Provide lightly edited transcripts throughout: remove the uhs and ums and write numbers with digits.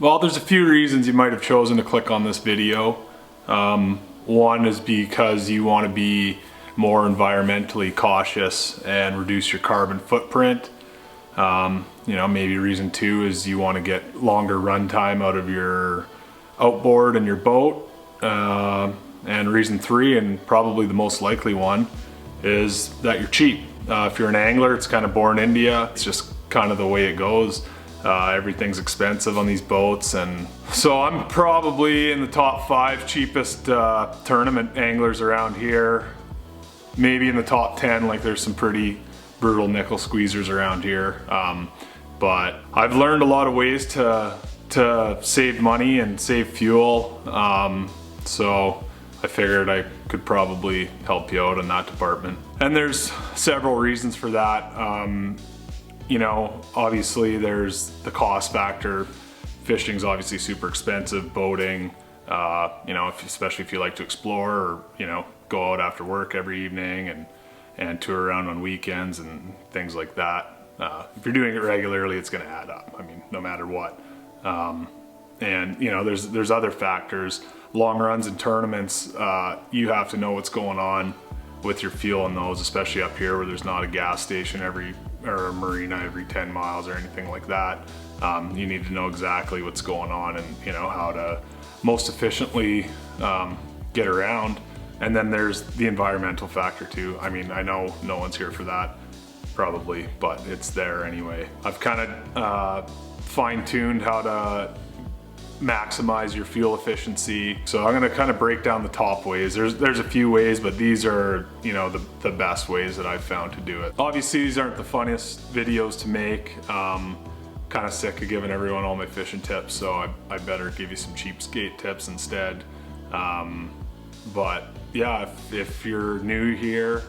Well, there's a few reasons you might have chosen to click on this video. One is because you want to be more environmentally cautious and reduce your carbon footprint. You know, maybe reason two is you want to get longer run time out of your outboard and your boat. And reason three, and probably the most likely one, is that you're cheap. If you're an angler, it's kind of born India. It's just kind of the way it goes. Everything's expensive on these boats, and so I'm probably in the top 5 cheapest tournament anglers around here. Maybe in the top 10, like there's some pretty brutal nickel squeezers around here. But I've learned a lot of ways to save money and save fuel. So I figured I could probably help you out in that department. And there's several reasons for that. You know, obviously there's the cost factor. Fishing's obviously super expensive, boating, you know, especially if you like to explore or, you know, go out after work every evening and tour around on weekends and things like that. If you're doing it regularly, it's gonna add up, I mean, no matter what. And you know, there's other factors. Long runs and tournaments, you have to know what's going on with your fuel in those, especially up here where there's not a gas station or a marina every 10 miles or anything like that. You need to know exactly what's going on and you know how to most efficiently get around. And then there's the environmental factor too. I mean, I know no one's here for that probably, but it's there anyway. I've kind of fine-tuned how to maximize your fuel efficiency. So I'm gonna kind of break down the top ways. There's a few ways, but these are, you know, the best ways that I've found to do it. Obviously these aren't the funniest videos to make. Kind of sick of giving everyone all my fishing tips, so I better give you some cheapskate tips instead. But yeah, if you're new here,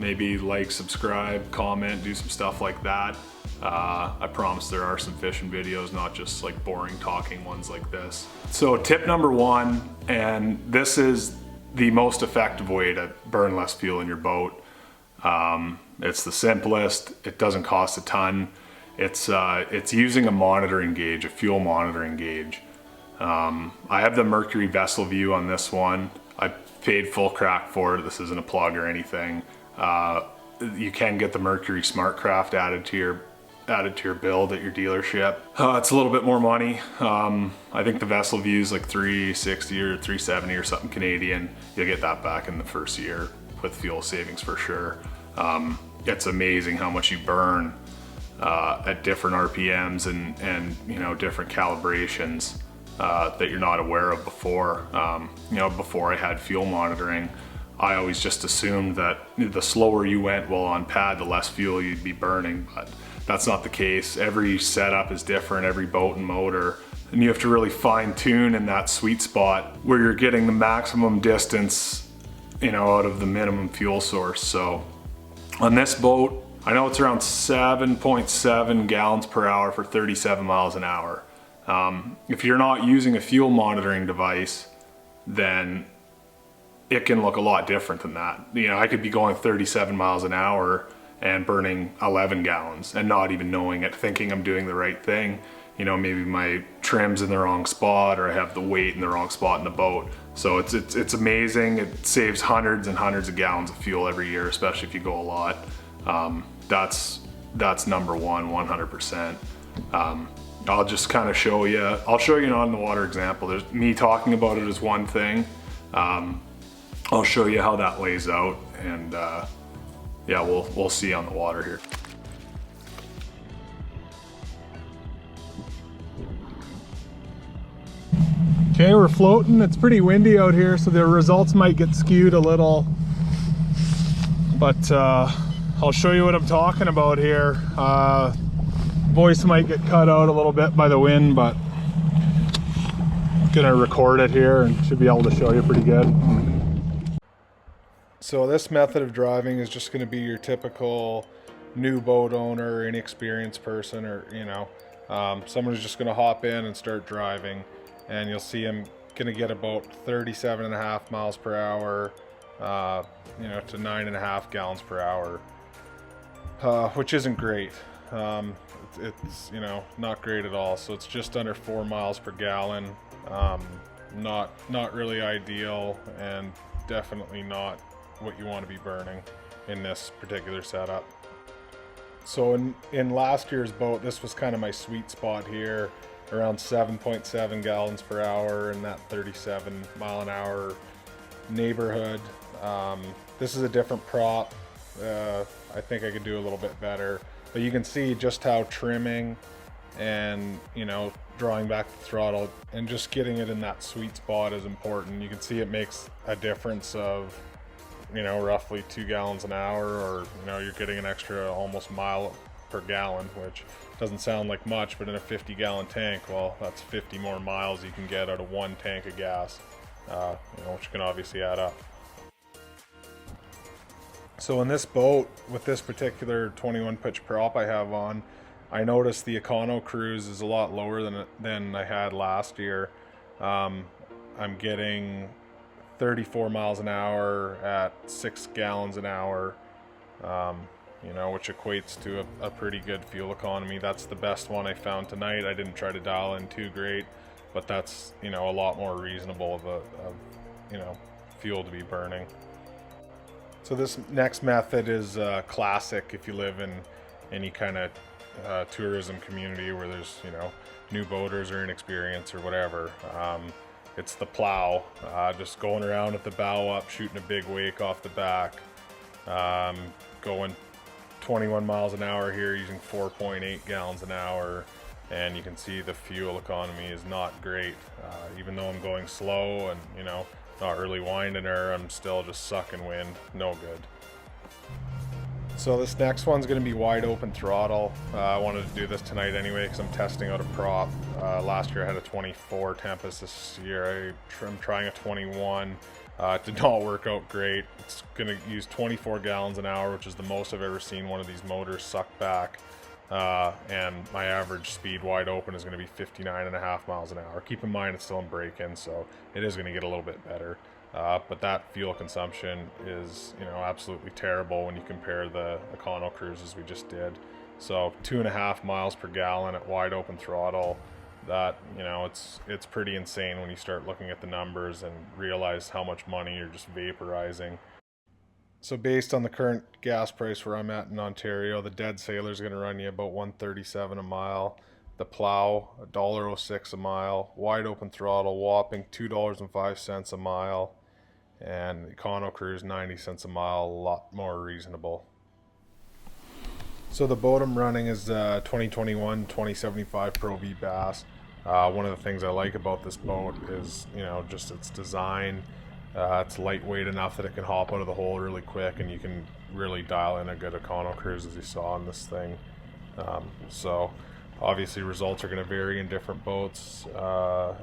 maybe like, subscribe, comment, do some stuff like that. I promise there are some fishing videos, not just like boring talking ones like this. So tip number 1, and this is the most effective way to burn less fuel in your boat. It's the simplest, it doesn't cost a ton. It's using a monitoring gauge, a fuel monitoring gauge. I have the Mercury Vessel View on this one. I paid full crack for it. This isn't a plug or anything. You can get the Mercury SmartCraft added to your build at your dealership. It's a little bit more money. I think the Vessel View is like $360 or $370 or something Canadian. You'll get that back in the first year with fuel savings for sure. It's amazing how much you burn at different RPMs and you know, different calibrations that you're not aware of before. You know, before I had fuel monitoring, I always just assumed that the slower you went while on pad, the less fuel you'd be burning, but that's not the case. Every setup is different, every boat and motor, and you have to really fine tune in that sweet spot where you're getting the maximum distance, you know, out of the minimum fuel source. So on this boat, I know it's around 7.7 gallons per hour for 37 miles an hour. If you're not using a fuel monitoring device, then it can look a lot different than that. You know, I could be going 37 miles an hour and burning 11 gallons and not even knowing it, thinking I'm doing the right thing. You know, maybe my trim's in the wrong spot or I have the weight in the wrong spot in the boat. So it's amazing. It saves hundreds and hundreds of gallons of fuel every year, especially if you go a lot. That's number one, 100%. I'll just kind of show you. I'll show you an on the water example. There's me talking about it is one thing. I'll show you how that lays out, and yeah, we'll see on the water here. Okay, we're floating. It's pretty windy out here, so the results might get skewed a little, but I'll show you what I'm talking about here. Voice might get cut out a little bit by the wind, but I'm gonna record it here and should be able to show you pretty good. So this method of driving is just gonna be your typical new boat owner, inexperienced person, or you know, someone who's just gonna hop in and start driving, and you'll see him gonna get about 37.5 miles per hour, you know, to 9.5 gallons per hour, which isn't great. it's you know, not great at all. So it's just under 4 miles per gallon. Not really ideal, and definitely not what you want to be burning in this particular setup. So in last year's boat, this was kind of my sweet spot here, around 7.7 gallons per hour in that 37 mile an hour neighborhood. This is a different prop. I think I could do a little bit better, but you can see just how trimming and, you know, drawing back the throttle and just getting it in that sweet spot is important. You can see it makes a difference of, you know, roughly 2 gallons an hour, or, you know, you're getting an extra almost mile per gallon, which doesn't sound like much, but in a 50-gallon tank, well, that's 50 more miles you can get out of one tank of gas, you know, which can obviously add up. So in this boat, with this particular 21 pitch prop I have on, I noticed the econo cruise is a lot lower than I had last year. I'm getting 34 miles an hour at 6 gallons an hour, you know, which equates to a pretty good fuel economy. That's the best one I found tonight. I didn't try to dial in too great, but that's, you know, a lot more reasonable of you know, fuel to be burning. So this next method is classic if you live in any kind of tourism community where there's, you know, new boaters or inexperienced or whatever. It's the plow, just going around with the bow up, shooting a big wake off the back, going 21 miles an hour here using 4.8 gallons an hour, and you can see the fuel economy is not great. Even though I'm going slow and, you know, not really winding her, I'm still just sucking wind. No good. So this next one's going to be wide open throttle. I wanted to do this tonight anyway because I'm testing out a prop. Last year I had a 24 Tempest. This year I'm trying a 21. It did not work out great. It's going to use 24 gallons an hour, which is the most I've ever seen one of these motors suck back. And my average speed wide open is going to be 59.5 miles an hour. Keep in mind it's still in break-in, so it is going to get a little bit better. But that fuel consumption is, you know, absolutely terrible when you compare the econo cruises we just did. So 2.5 miles per gallon at wide open throttle. That, you know, it's pretty insane when you start looking at the numbers and realize how much money you're just vaporizing. So based on the current gas price where I'm at in Ontario, the dead sailor is going to run you about $1.37 a mile. The plow, $1.06 a mile. Wide open throttle, whopping $2.05 a mile. And econo cruise, 90 cents a mile, a lot more reasonable. So the boat I'm running is 2021 2075 Pro V Bass. One of the things I like about this boat is, you know, just its design. It's lightweight enough that it can hop out of the hole really quick, and you can really dial in a good econo cruise as you saw on this thing. So obviously results are going to vary in different boats.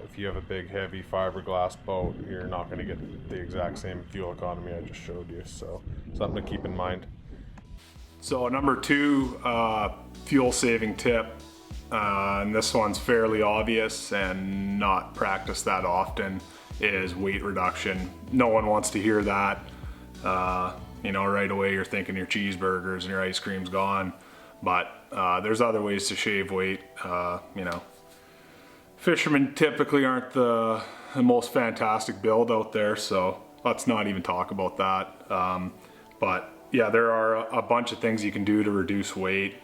If you have a big heavy fiberglass boat, you're not going to get the exact same fuel economy I just showed you, so something to keep in mind. So number 2 fuel saving tip, and this one's fairly obvious and not practiced that often, is weight reduction. No one wants to hear that. You know, right away you're thinking your cheeseburgers and your ice cream's gone. But there's other ways to shave weight. You know, fishermen typically aren't the most fantastic build out there, so let's not even talk about that. But yeah, there are a bunch of things you can do to reduce weight.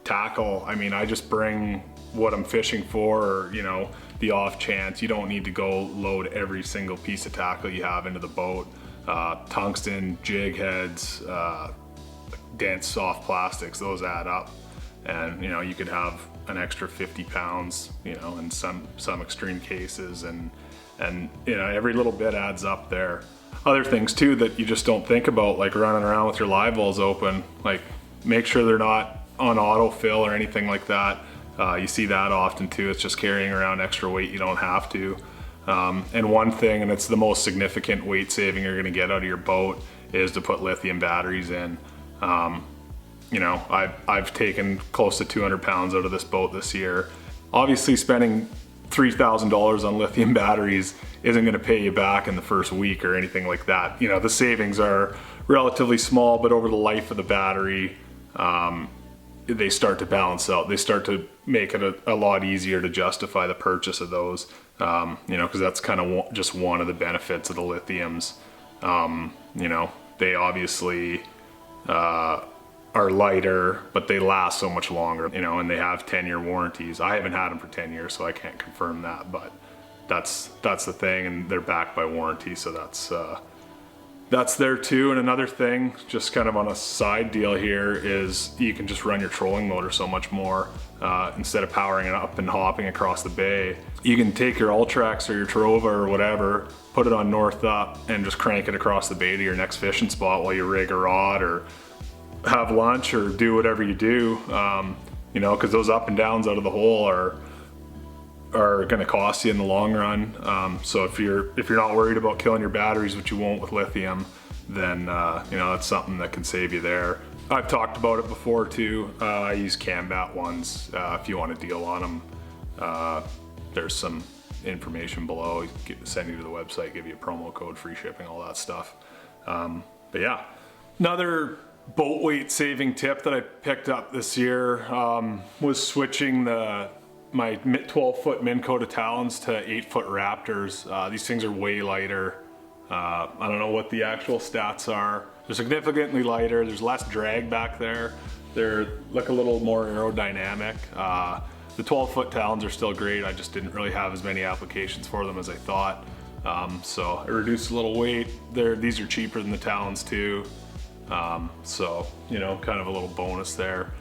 Tackle, I mean, I just bring what I'm fishing for, or, you know, the off chance. You don't need to go load every single piece of tackle you have into the boat. Tungsten, jig heads, dense soft plastics, those add up, and, you know, you could have an extra 50 pounds, you know, in some extreme cases, and you know, every little bit adds up there. Other things too that you just don't think about, like running around with your live wells open, like make sure they're not on autofill or anything like that. You see that often too. It's just carrying around extra weight you don't have to. And one thing, and it's the most significant weight saving you're going to get out of your boat, is to put lithium batteries in. You know, I've taken close to 200 pounds out of this boat this year. Obviously spending $3,000 on lithium batteries isn't going to pay you back in the first week or anything like that. You know, the savings are relatively small, but over the life of the battery, they start to balance out. They start to make it a lot easier to justify the purchase of those, you know, because that's kind of just one of the benefits of the lithiums. You know, they obviously are lighter, but they last so much longer, you know, and they have 10-year warranties. I haven't had them for 10 years, so I can't confirm that, but that's the thing, and they're backed by warranty, so that's there too. And another thing, just kind of on a side deal here, is you can just run your trolling motor so much more. Instead of powering it up and hopping across the bay, you can take your Ultrax or your Tarova or whatever, put it on north up, and just crank it across the bay to your next fishing spot while you rig a rod or have lunch or do whatever you do. You know, because those up and downs out of the hole are going to cost you in the long run. So if you're not worried about killing your batteries, which you won't with lithium, then you know, that's something that can save you there. I've talked about it before too. I use Cambat ones. If you want a deal on them, there's some information below. Send you to the website, give you a promo code, free shipping, all that stuff. But yeah, another boat weight saving tip that I picked up this year was switching my 12-foot Minn Kota Talons to 8-foot Raptors. These things are way lighter. I don't know what the actual stats are. They're significantly lighter. There's less drag back there. They look a little more aerodynamic. The 12-foot Talons are still great. I just didn't really have as many applications for them as I thought. So I reduced a little weight. These are cheaper than the Talons too. So, you know, kind of a little bonus there.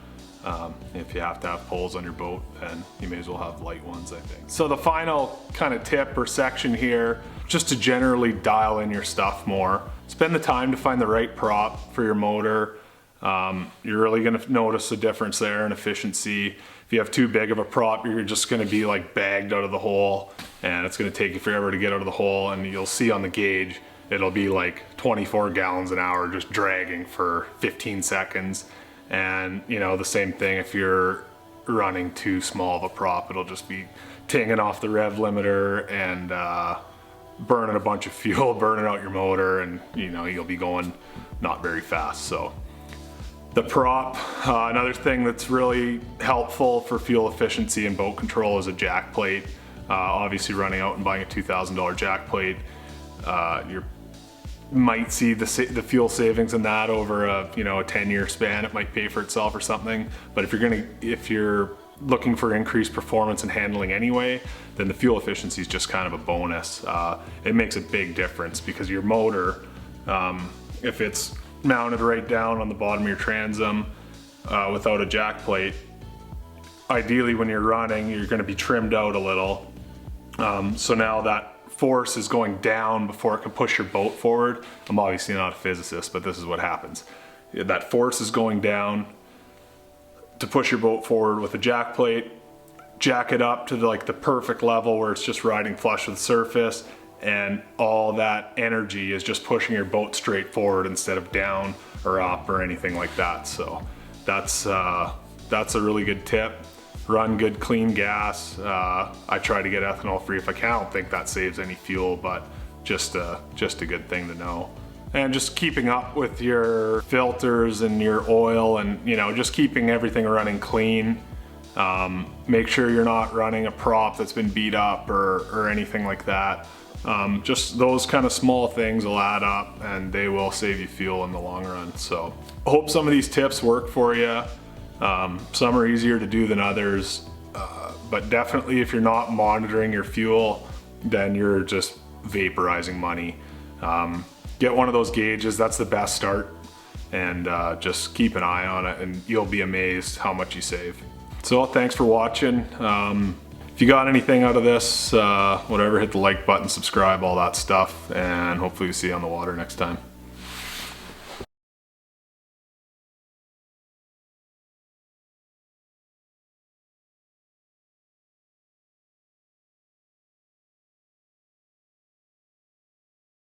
If you have to have poles on your boat, then you may as well have light ones, I think. So the final kind of tip or section here, just to generally dial in your stuff more. Spend the time to find the right prop for your motor. You're really gonna notice a difference there in efficiency. If you have too big of a prop, you're just gonna be like bagged out of the hole, and it's gonna take you forever to get out of the hole, and you'll see on the gauge, it'll be like 24 gallons an hour just dragging for 15 seconds. And you know, the same thing if you're running too small of a prop, it'll just be tinging off the rev limiter and burning a bunch of fuel, burning out your motor, and you know, you'll be going not very fast. So the prop, another thing that's really helpful for fuel efficiency and boat control is a jack plate. Obviously running out and buying a $2,000 jack plate, you might see the fuel savings in that over a 10-year span. It might pay for itself or something. But if you're looking for increased performance and handling anyway, then the fuel efficiency is just kind of a bonus. It makes a big difference because your motor, if it's mounted right down on the bottom of your transom without a jack plate, ideally when you're running, you're going to be trimmed out a little. So now that force is going down before it can push your boat forward. I'm obviously not a physicist, but this is what happens. That force is going down to push your boat forward with a jack plate. Jack it up to the perfect level where it's just riding flush with the surface, and all that energy is just pushing your boat straight forward instead of down or up or anything like that. So that's a really good tip. Run good clean gas. I try to get ethanol free if I can. I don't think that saves any fuel, but just a good thing to know. And just keeping up with your filters and your oil, and just keeping everything running clean. Make sure you're not running a prop that's been beat up or anything like that. Just those kind of small things will add up, and they will save you fuel in the long run. So I hope some of these tips work for you. Some are easier to do than others, but definitely if you're not monitoring your fuel, then you're just vaporizing money. Get one of those gauges, that's the best start, and just keep an eye on it and you'll be amazed how much you save. So thanks for watching. If you got anything out of this, whatever, hit the like button, subscribe, all that stuff, and hopefully we'll see you on the water next time.